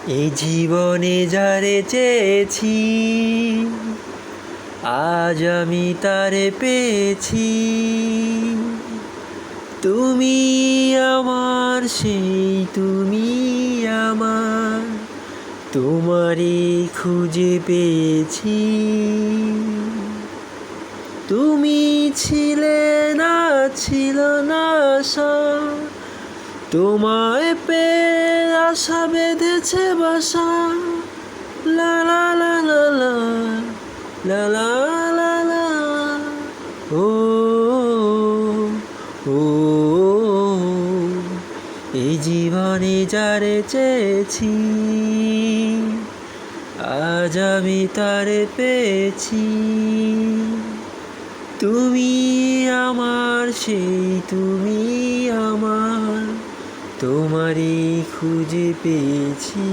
এই জীবনে যারে চেয়েছি, আজ আমি তারে পেয়েছি। তুমি আমার, সেই তুমি আমার, তোমারই খুঁজে পেয়েছি। তুমি ছিলে না, ছিল না আশা, তোমায় পেয়ে আশা বেঁধেছে বাসা। লা লা লা লা লা, লা লা লা লা। ও ও, এই জীবনে যারে চেয়েছি, আজ আমি তারে পেয়েছি। তুমি আমার, সেই তুমি আমার, তোমারই খুঁজে পেয়েছি।